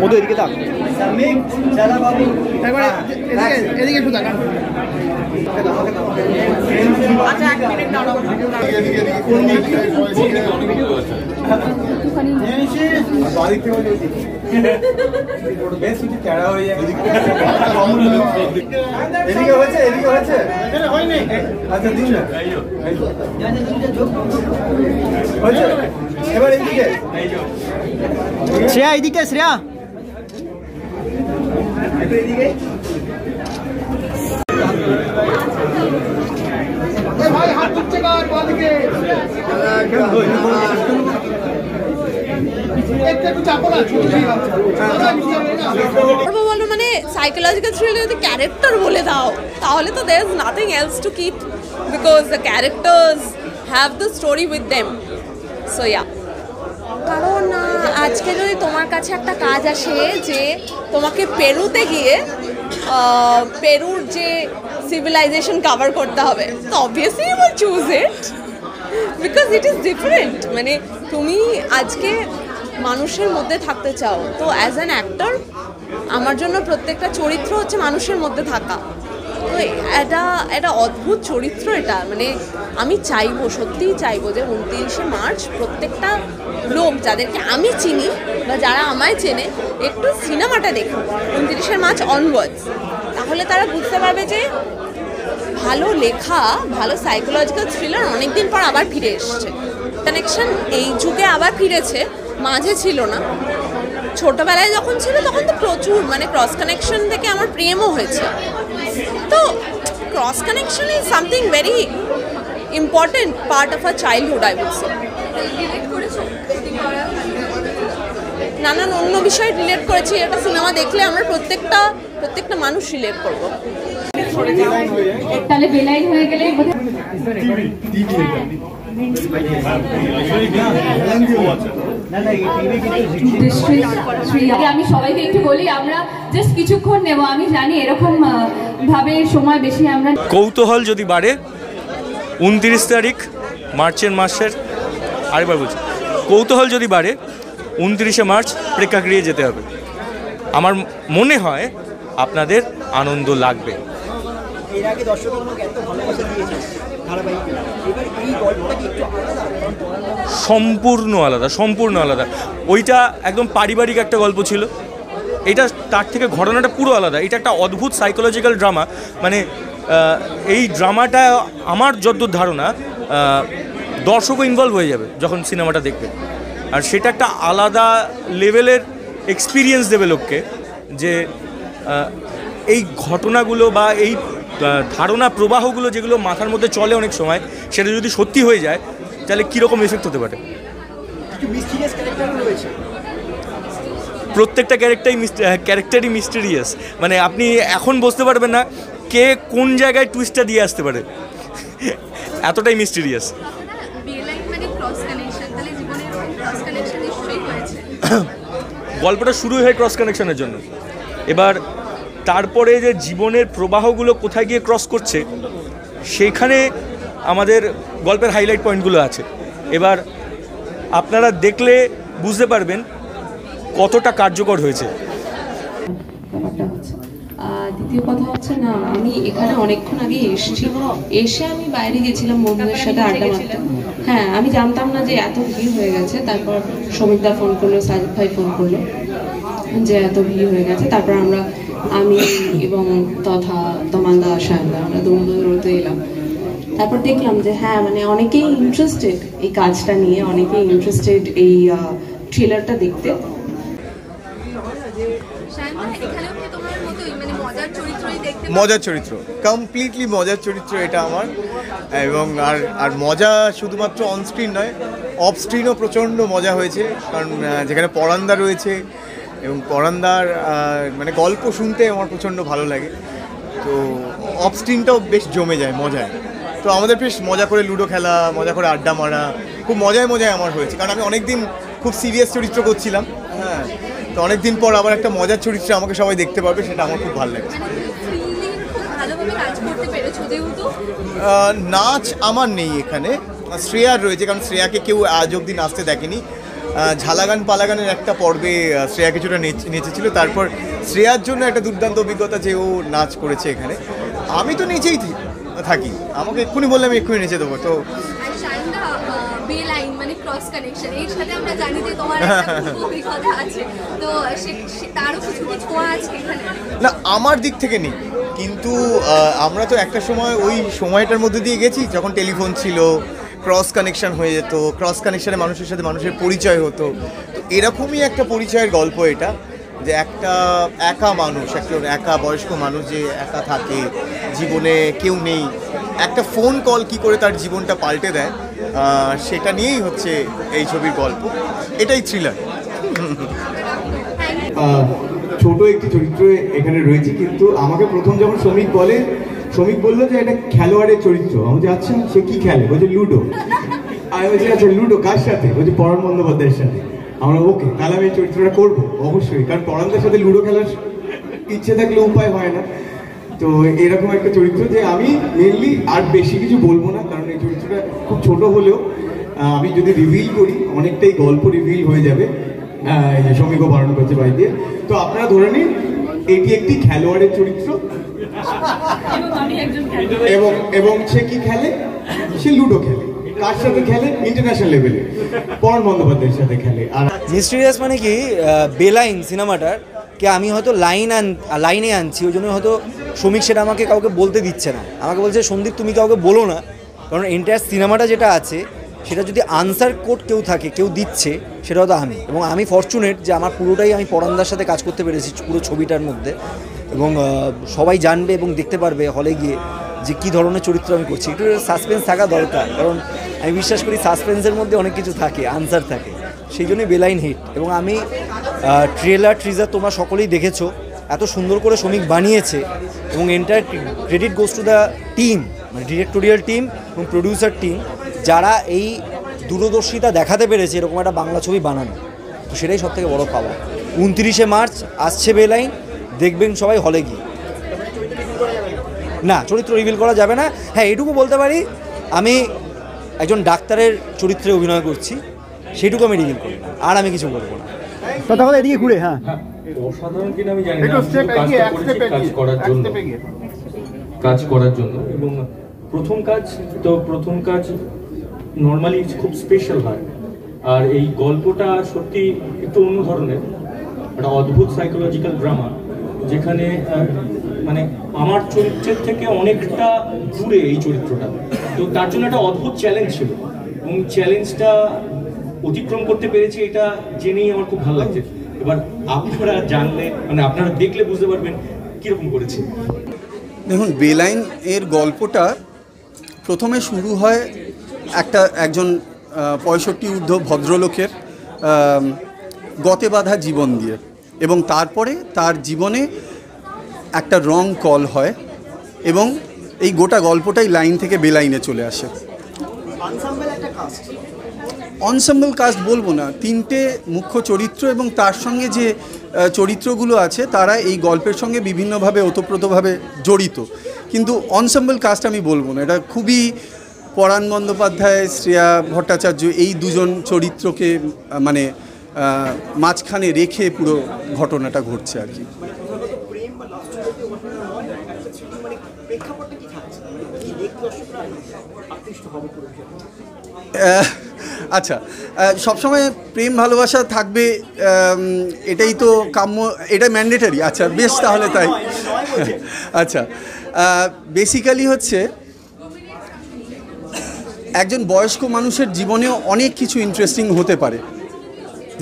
মধু এদিকে থাক, এদিকে একটু তাকান। আচ্ছা, এক মিনিট দাঁড়াও। শ্রেয়া এদিকে, শ্রেয়া মানে সাইকোলজিক্যাল থ্রিলার যদি ক্যারেক্টার বলে দাও তাহলে তো there is nothing else to keep, because the characters have the story with them. So yeah, কারণ আজকে যদি তোমার কাছে একটা কাজ আসে যে তোমাকে পেরুতে গিয়ে পেরুর যে সিভিলাইজেশন কভার করতে হবে, তো obviously you will choose it because it is different. মানে তুমি আজকে মানুষের মধ্যে থাকতে চাও, তো অ্যাজ অ্যান অ্যাক্টর আমার জন্য প্রত্যেকটা চরিত্র হচ্ছে মানুষের মধ্যে থাকা। তো এটা অদ্ভুত চরিত্র এটা, মানে আমি চাইবো, সত্যিই চাইবো যে 29শে মার্চ প্রত্যেকটা লোক যাদেরকে আমি চিনি বা যারা আমায় চেনে একটু সিনেমাটা দেখুন 29শে মার্চ অনওয়ার্ডস, তাহলে তারা বুঝতে পারবে যে ভালো লেখা, ভালো সাইকোলজিক্যাল থ্রিলার অনেকদিন পর আবার ফিরে এসছে। কানেকশন এই যুগে আবার ফিরেছে, মাঝে ছিল না। ছোটবেলায় যখন ছিল তখন তো প্রচুর, মানে ক্রস কানেকশন থেকে আমার প্রেমও হয়েছে। তো cross connection is something very important part of a childhood, I would say. নানান অন্য বিষয়ে রিলেট করেছি, একটা সিনেমা দেখলে আমরা প্রত্যেকটা মানুষ রিলেট করবো। তাহলে বেলাইন হয়ে গেলে আমি সবাইকে একটু বলি, আমরা জাস্ট কিছুক্ষণ নেব, আমি জানি এরকম ভাবে সময় বেশি আমরা। কৌতূহল যদি বাড়ে 29 তারিখ মার্চের মাসের, আরেকবার বলছি, কৌতূহল যদি বাড়ে 29শে মার্চ প্রেক্ষাগৃহে যেতে হবে। আমার মনে হয় আপনাদের আনন্দ লাগবে। এর আগে দর্শকরা এত ভালোবাসা দিয়েছে ধারাবাহিক, এবার এই গল্পটা কি একটু আলাদা? সম্পূর্ণ আলাদা। ওইটা একদম পারিবারিক একটা গল্প ছিল, এটা তার থেকে ঘটনাটা পুরো আলাদা। এটা একটা অদ্ভুত সাইকোলজিক্যাল ড্রামা। মানে এই ড্রামাটা আমার যতদূর ধারণা দর্শকও ইনভলভ হয়ে যাবে যখন সিনেমাটা দেখবে, আর সেটা একটা আলাদা লেভেলের এক্সপিরিয়েন্স দেবে লোককে, যে এই ঘটনাগুলো বা এই ধারণা প্রবাহগুলো যেগুলো মাথার মধ্যে চলে অনেক সময়, সেটা যদি সত্যি হয়ে যায় তাহলে কীরকম এফেক্ট হতে পারে। প্রত্যেকটা ক্যারেক্টারই মিস্টেরিয়াস। মানে আপনি এখন বুঝতে পারবেন না কে কোন জায়গায় টুইস্টটা দিয়ে আসতে পারে, এতটাই মিস্টেরিয়াস। গল্পটা শুরু হয় ক্রস কানেকশনের জন্য, এবার তারপরে যে জীবনের প্রবাহগুলো কোথায় গিয়ে ক্রস করছে সেখানে আমাদের গল্পের হাইলাইট পয়েন্টগুলো আছে। এবার আপনারা দেখলে বুঝতে পারবেন কতটা কার্যকর হয়েছে। দ্বিতীয় কথা হচ্ছে, না আমি এখানে অনেকক্ষণ আগে এসে আমি বাইরে গেছিলাম বন্ধুদের সাথে আড্ডা মারতে। হ্যাঁ, আমি জানতাম না যে এত ভিড় হয়ে গেছে। তারপর সমীরদা ফোন করলো, সাজিদ ভাই ফোন করলো যে এত ভিড় হয়ে গেছে। তারপর আমি এবং তথা তমালদা, সায়নদা আমরা দৌড়তে এলাম। তারপর দেখলাম যে হ্যাঁ, মানে অনেকেই ইন্টারেস্টেড এই কাজটা নিয়ে, অনেকেই ইন্টারেস্টেড এই ট্রেলারটা দেখতে। মজার চরিত্র, কমপ্লিটলি মজার চরিত্র এটা আমার। এবং আর মজা শুধুমাত্র অনস্ক্রিন নয়, অফ স্ক্রিনও প্রচণ্ড মজা হয়েছে, কারণ যেখানে পরান্দা রয়েছে এবং পরান্দার মানে গল্প শুনতে আমার প্রচণ্ড ভালো লাগে। তো অফ স্ক্রিনটাও বেশ জমে যায় মজায়। তো আমাদের বেশ মজা করে লুডো খেলা, মজা করে আড্ডা মারা, খুব মজায় আমার হয়েছে। কারণ আমি অনেকদিন খুব সিরিয়াস চরিত্র করছিলাম, হ্যাঁ, তো অনেকদিন পর আবার একটা মজার চরিত্রে আমাকে সবাই দেখতে পারবে, সেটা আমার খুব ভালো লাগছে। নাচ আমার নেই এখানে, শ্রেয়ার রয়েছে, কারণ শ্রেয়াকে কেউ আজ অবধি নাচতে দেখেনি। ঝালাগান পালাগানের একটা পর্বে শ্রেয়া কিছুটা নেচেছিল, তারপর শ্রেয়ার জন্য একটা দুর্দান্ত অভিজ্ঞতা যে ও নাচ করেছে এখানে। আমি তো নেচেই থাকি, আমাকে এক্ষুনি বললে আমি এক্ষুনি নেচে দেবো। তো বেলাইন মানে ক্রস কানেকশন, এর সাথে আমরা জানি যে তোমার অভিজ্ঞতা আছে, তো তারও কিছু ছোঁয়া আছে এখানে? না, আমার দিক থেকে নেই, কিন্তু আমরা তো একটা সময় ওই সময়টার মধ্যে দিয়ে গেছি যখন টেলিফোন ছিল, ক্রস কানেকশন হয়ে যেত, ক্রস কানেকশনে মানুষের সাথে মানুষের পরিচয় হতো। তো এরকমই একটা পরিচয়ের গল্প এটা, যে একটা একা মানুষ, একটা একা বয়স্ক মানুষ যে একা থাকে, জীবনে কেউ নেই, একটা ফোন কল কি করে তার জীবনটা পাল্টে দেয়, সেটা নিয়েই হচ্ছে এই ছবির গল্প। এটাই থ্রিলার। ছোট একটি চরিত্র এখানে রয়েছে, কিন্তু আমাকে প্রথম যখন শ্রমিক বললো যে এটা খেলোয়াড়ের চরিত্র, আমি বলছি আচ্ছা সে কি খেলে, বলছে লুডো। আমি বলছি আচ্ছা লুডো কার সাথে, বলছে পরাণ বন্দ্যোপাধ্যায়ের সাথে। আমরা ওকে, তাহলে আমি এই চরিত্রটা করবো অবশ্যই, কারণ পরাণদের সাথে লুডো খেলার ইচ্ছে থাকলে উপায় হয় না। তো এরকম একটা চরিত্র যে আমি মেনলি আর বেশি কিছু বলবো না, কারণ এই চরিত্রটা খুব ছোট হলেও আমি যদি রিভিল করি অনেকটাই গল্প রিভিল হয়ে যাবে। এই যে শ্রমিকও বারণ করছে বাই দিয়ে, তো আপনারা ধরে নিন এটি একটি খেলোয়াড়ের চরিত্র, এবং সে কি খেলে, সে লুডো খেলে। কার সাথে খেলে? ইন্টারন্যাশনাল লেভেলে পরাণ বন্দ্যোপাধ্যায়ের সাথে খেলে। আর মিস্টিরিয়াস মানে কি, বেলাইন সিনেমাটার কে আমি হয়তো লাইনে আনছি, ওই জন্য হয়তো শ্রমিক সেটা আমাকে কাউকে বলতে দিচ্ছে না, আমাকে বলছে সন্দীপ তুমি কাউকে বলো না, কারণ এন্টায়ার সিনেমাটা যেটা আছে সেটা যদি আনসার কোড কেউ থাকে, কেউ দিচ্ছে, সেটা হয়তো আমি। এবং আমি ফরচুনেট যে আমার পুরোটাই আমি পরানদার সাথে কাজ করতে পেরেছি পুরো ছবিটার মধ্যে, এবং সবাই জানবে এবং দেখতে পারবে হলে গিয়ে যে কী ধরনের চরিত্র আমি করছি। একটু সাসপেন্স থাকা দরকার, কারণ আমি বিশ্বাস করি সাসপেন্সের মধ্যে অনেক কিছু থাকে, আনসার থাকে, সেই জন্যই বেলাইন হিট। এবং আমি ট্রিজার তোমরা সকলেই দেখেছো, এত সুন্দর করে শ্রমিক বানিয়েছে, এবং entire credit goes to the team, মানে ডিরেক্টোরিয়াল টিম এবং প্রডিউসার টিম, যারা এই দূরদর্শিতা দেখাতে পেরেছে এরকম একটা বাংলা ছবি বানানো। তো সেটাই সবথেকে বড় পাওয়া। 29শে মার্চ আসছে বেলাইন, দেখবেন সবাই হলে গিয়ে। না, চরিত্র রিভিল করা যাবে না। হ্যাঁ, এটুকু বলতে পারি আমি একজন ডাক্তারের চরিত্রে অভিনয় করছি, সেটুকু আমি রিভিল করি না, আর আমি কিছু বলবো না। কথা এদিকে ঘুরে। হ্যাঁ, অসাধারণ কিনা আমি জানি না, কাজ করার জন্য। এবং প্রথম কাজ নর্মালি খুব স্পেশাল হয়, আর এই গল্পটা সত্যি একটু অন্য ধরনের, একটা অদ্ভুত সাইকোলজিক্যাল ড্রামা, যেখানে মানে আমার চরিত্রের থেকে অনেকটা দূরে এই চরিত্রটা। তো তার জন্য একটা অদ্ভুত চ্যালেঞ্জ ছিল, এবং চ্যালেঞ্জটা অতিক্রম করতে পেরেছি, এটা জেনেই আমার খুব ভালো লাগছে। এবার আপনারা জানলে, মানে আপনারা দেখলে বুঝতে পারবেন কীরকম করেছে। দেখুন, বেলাইন এর গল্পটা প্রথমে শুরু হয় একজন 65 ঊর্ধ্ব ভদ্রলোকের গতে বাঁধা জীবন দিয়ে, এবং তারপরে তার জীবনে একটা রং কল হয়, এবং এই গোটা গল্পটাই লাইন থেকে বেলাইনে চলে আসে। অনসাম্বল কাস্ট বলবো না, 3টে মুখ্য চরিত্র এবং তার সঙ্গে যে চরিত্রগুলো আছে তারা এই গল্পের সঙ্গে বিভিন্নভাবে ওতপ্রোতভাবে জড়িত, কিন্তু অনসাম্বল কাস্ট আমি বলবো না। এটা খুবই পরাণ বন্দ্যোপাধ্যায়, শ্রেয়া ভট্টাচার্য এই দুজন চরিত্রকে মানে মাঝখানে রেখে পুরো ঘটনাটা ঘটছে আর কি। আচ্ছা, সবসময় প্রেম ভালোবাসা থাকবে, এটাই তো কাম্য, এটা ম্যান্ডেটারি। আচ্ছা বেশ, তাহলে তাই। আচ্ছা, বেসিক্যালি হচ্ছে একজন বয়স্ক মানুষের জীবনেও অনেক কিছু ইন্টারেস্টিং হতে পারে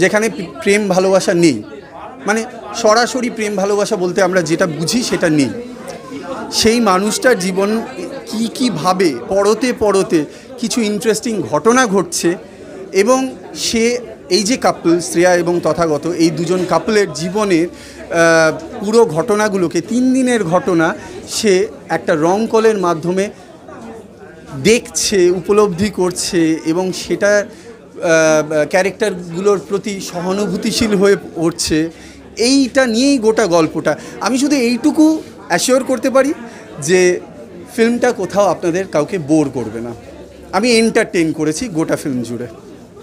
যেখানে প্রেম ভালোবাসা নেই, মানে সরাসরি প্রেম ভালোবাসা বলতে আমরা যেটা বুঝি সেটা নেই। সেই মানুষটার জীবন কীভাবে পরতে পরতে কিছু ইন্টারেস্টিং ঘটনা ঘটছে, এবং সে এই যে কাপল শ্রেয়া এবং তথাগত, এই দুজন কাপলের জীবনের পুরো ঘটনাগুলোকে, 3 দিনের ঘটনা সে একটা রং কলের মাধ্যমে দেখছে, উপলব্ধি করছে, এবং সেটা ক্যারেক্টারগুলোর প্রতি সহানুভূতিশীল হয়ে পড়ছে। এইটা নিয়েই গোটা গল্পটা। আমি শুধু এইটুকু অ্যাসিওর করতে পারি যে ফিল্মটা কোথাও আপনাদের কাউকে বোর করবে না। আমি এন্টারটেইন করেছি গোটা ফিল্ম জুড়ে।